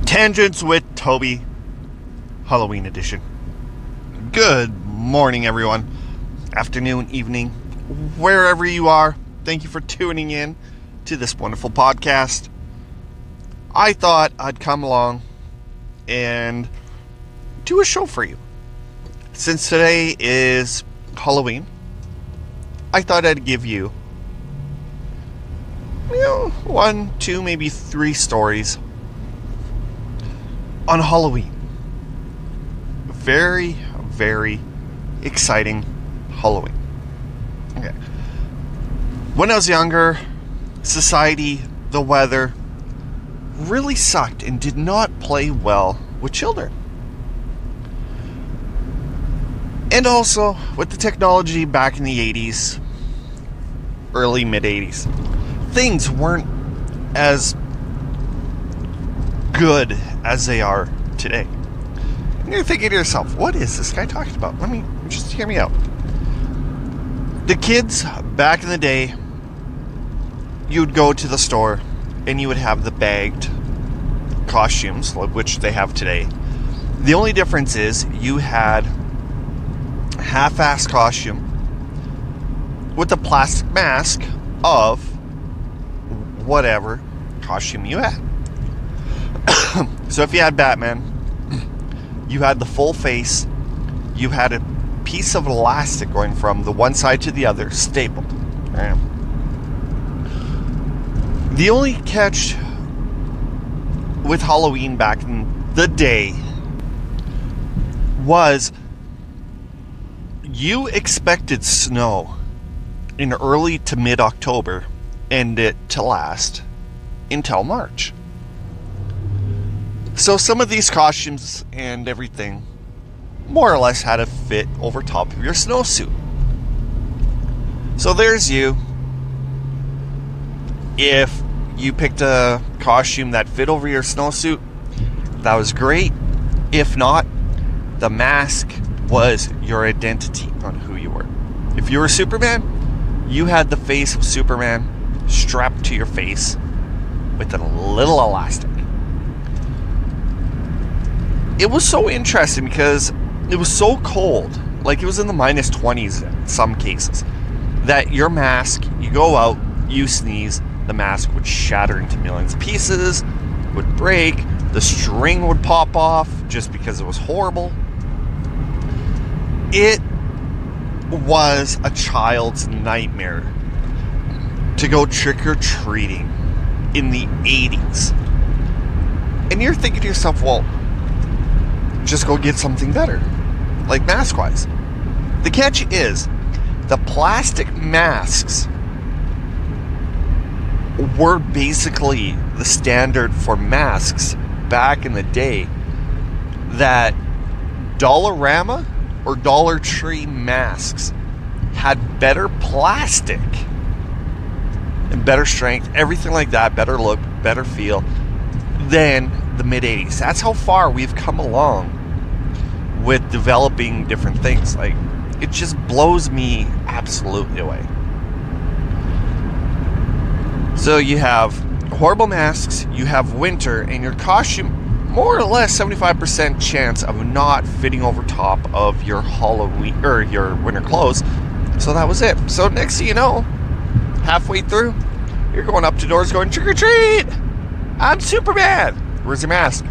Tangents with Toby, Halloween edition. Good morning, everyone. Afternoon, evening, wherever you are. Thank you for tuning in to this wonderful podcast. I thought I'd come along and do a show for you. Since today is Halloween, I thought I'd give you, one, two, maybe three stories on Halloween. Very, very exciting Halloween. Okay. When I was younger, society, the weather, really sucked and did not play well with children. And also, with the technology back in the 80s, early mid-80s, things weren't as good as they are today. And you're thinking to yourself, what is this guy talking about? Just hear me out. The kids back in the day, you'd go to the store and you would have the bagged costumes, which they have today. The only difference is you had half-assed costume with a plastic mask of whatever costume you had. So if you had Batman, you had the full face, you had a piece of elastic going from the one side to the other, stapled. Right? The only catch with Halloween back in the day was you expected snow in early to mid-October and it to last until March. So some of these costumes and everything more or less had to fit over top of your snowsuit. So there's you. If you picked a costume that fit over your snowsuit, that was great. If not, the mask was your identity on who you were. If you were Superman, you had the face of Superman strapped to your face with a little elastic. It was so interesting because it was so cold, like it was in the minus 20s in some cases, that your mask, you go out, you sneeze, the mask would shatter into millions of pieces, would break, the string would pop off just because it was horrible. It was a child's nightmare to go trick-or-treating in the 80s. And you're thinking to yourself, well, just go get something better, like mask-wise. The catch is, the plastic masks were basically the standard for masks back in the day, that Dollarama or Dollar Tree masks had better plastic and better strength, everything like that, better look, better feel than the mid-80s. That's how far we've come along with developing different things. Like, it just blows me absolutely away. So you have horrible masks, you have winter, and your costume, more or less 75% chance of not fitting over top of your Halloween or your winter clothes. So that was it. So next thing you know, halfway through, you're going up to doors going, trick or treat! I'm Superman! Where's your mask?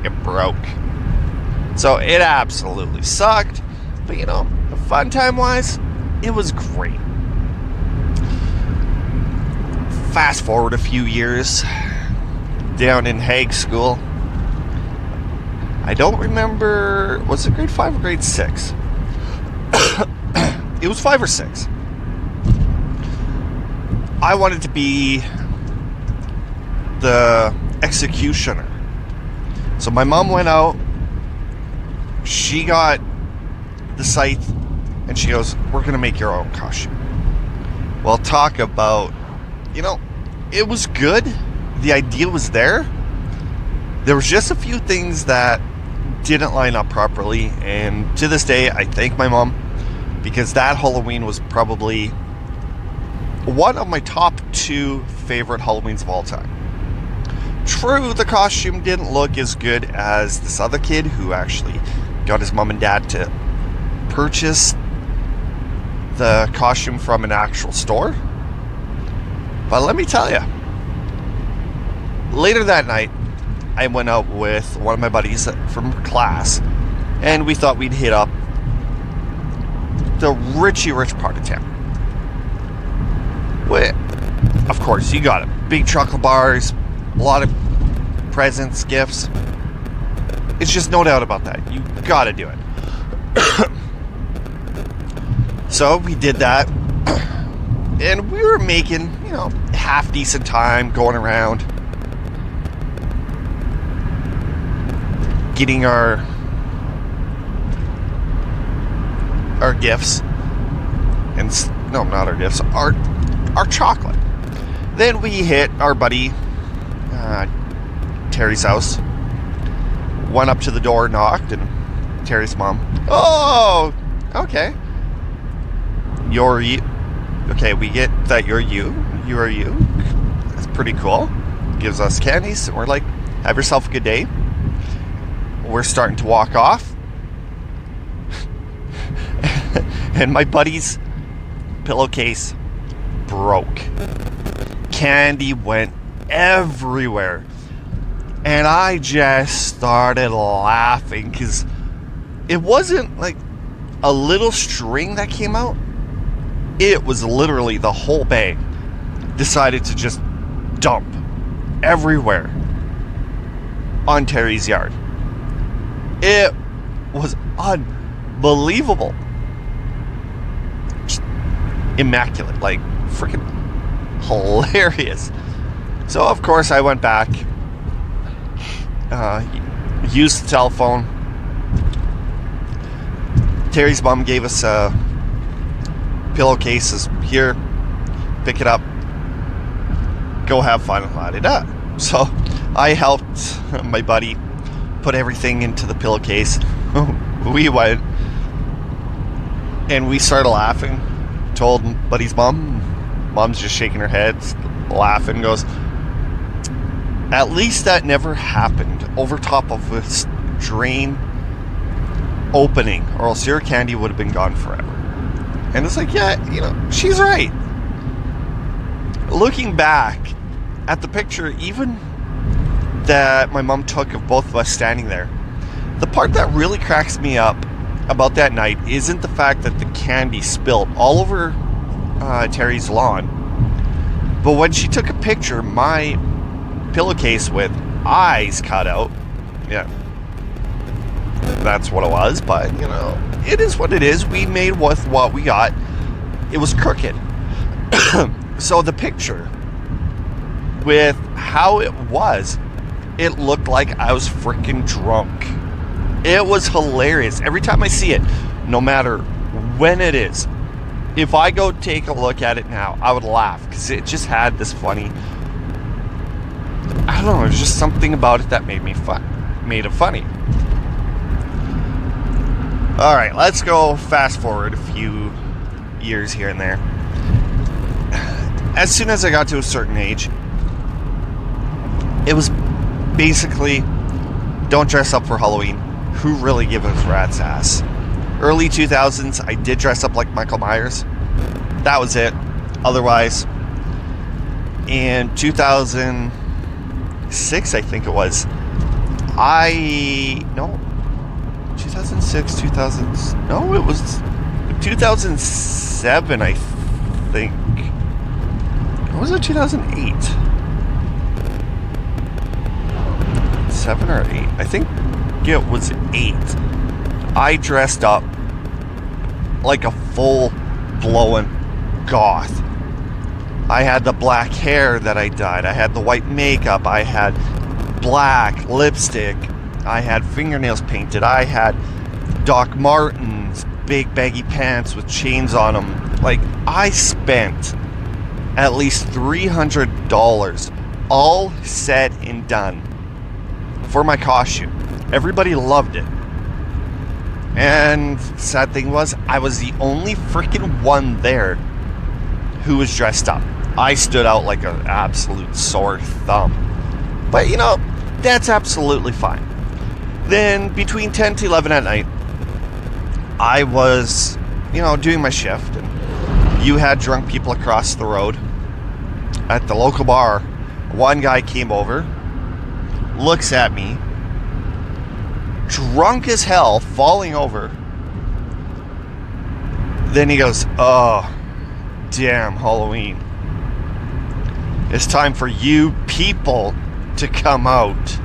It broke. So it absolutely sucked. But fun time wise, it was great. Fast forward a few years, down in Hague School. I don't remember, was it grade 5 or grade 6? It was 5 or 6. I wanted to be the executioner. So my mom went out, she got the scythe, and she goes, we're going to make your own costume. Well, talk about, it was good. The idea was there. There was just a few things that didn't line up properly, and to this day, I thank my mom, because that Halloween was probably one of my top 2 favorite Halloweens of all time. True, the costume didn't look as good as this other kid who actually got his mom and dad to purchase the costume from an actual store. But let me tell you, later that night, I went out with one of my buddies from class, and we thought we'd hit up the rich part of town. Well, of course, you got it. Big chocolate bars, a lot of presents, gifts. It's just no doubt about that. You gotta do it. So we did that, and we were making, half decent time going around, getting our gifts, and no, not our gifts, our chocolate. Then we hit our buddy Terry's house, went up to the door, knocked, and Terry's mom, "Oh, okay. You're you. Okay, we get that you're you. You are you. That's pretty cool." Gives us candies, and we're like, "Have yourself a good day." We're starting to walk off, and my buddy's pillowcase broke. Candy went everywhere, and I just started laughing because it wasn't like a little string that came out. It was literally the whole bag decided to just dump everywhere on Terry's yard. It was unbelievable. Just immaculate, like freaking hilarious. So of course I went back, used the telephone. Terry's mom gave us pillowcases. Here, pick it up, go have fun, and la-di-da. So I helped my buddy put everything into the pillowcase. We went and we started laughing. Told buddy's mom's just shaking her head, laughing, goes, "At least that never happened over top of this drain opening, or else your candy would have been gone forever." And it's like, yeah, she's right. Looking back at the picture, even that my mom took of both of us standing there, the part that really cracks me up about that night isn't the fact that the candy spilled all over Terry's lawn, but when she took a picture, my pillowcase with eyes cut out, yeah, that's what it was. But it is what it is. We made with what we got. It was crooked. So the picture, with how it was, it looked like I was freaking drunk. It was hilarious. Every time I see it, no matter when it is, if I go take a look at it now, I would laugh because it just had this funny, I don't know, there's just something about it that made it funny. Alright, let's go fast forward a few years here and there. As soon as I got to a certain age, it was basically, don't dress up for Halloween. Who really gives a rat's ass? Early 2000s, I did dress up like Michael Myers. That was it. Otherwise, in 2006, I think it was, 2006, it was 2007, I think. Or was it 2008? 7 or 8? I think it was 8. I dressed up like a full-blown goth. I had the black hair that I dyed. I had the white makeup. I had black lipstick. I had fingernails painted. I had Doc Martens, big baggy pants with chains on them. Like, I spent at least $300 all said and done for my costume. Everybody loved it. And sad thing was, I was the only freaking one there who was dressed up. I stood out like an absolute sore thumb. But, that's absolutely fine. Then between 10 to 11 at night, I was, doing my shift, and you had drunk people across the road at the local bar. One guy came over, looks at me, drunk as hell, falling over. Then he goes, "Oh, damn, Halloween. It's time for you people to come out."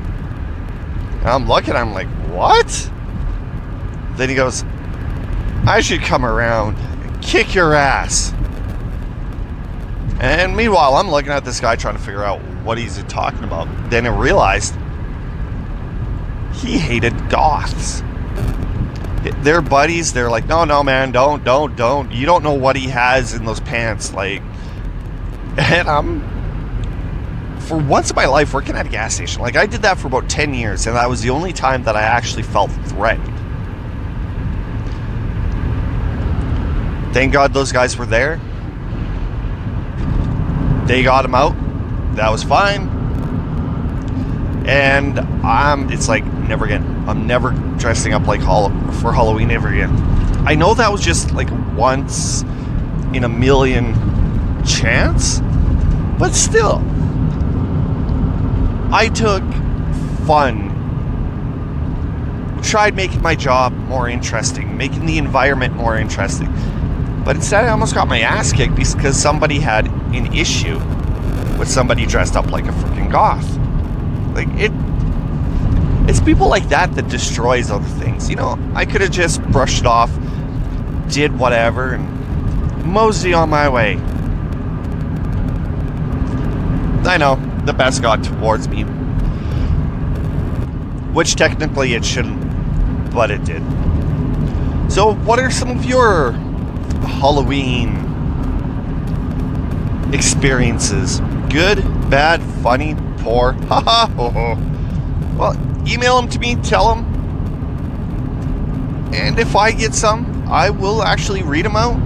And I'm looking, I'm like, "What?" Then he goes, "I should come around and kick your ass." And meanwhile, I'm looking at this guy trying to figure out what he's talking about. Then I realized he hated goths. Their buddies, they're like, no, man, don't. You don't know what he has in those pants. Like, and I'm, for once in my life, working at a gas station. Like, I did that for about 10 years, and that was the only time that I actually felt threatened. Thank God those guys were there. They got him out. That was fine. And it's like, never again. I'm never dressing up like for Halloween ever again. I know that was just like once in a million chance, but still, I took fun, tried making my job more interesting, making the environment more interesting. But instead, I almost got my ass kicked because somebody had an issue with somebody dressed up like a freaking goth. Like, it's people like that destroys other things. I could have just brushed it off, did whatever, and mosey on my way. I know, the best got towards me. Which technically it shouldn't, but it did. So, what are some of your Halloween experiences? Good, bad, funny, poor? Haha, ho ho. Well, email them to me, tell them. And if I get some, I will actually read them out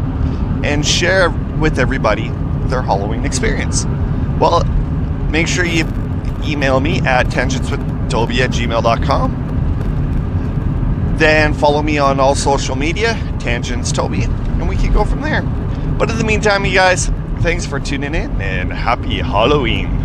and share with everybody their Halloween experience. Well, make sure you email me at tangentswithtoby@gmail.com. Then follow me on all social media, TangentsToby, and we can go from there. But in the meantime, you guys, thanks for tuning in, and happy Halloween.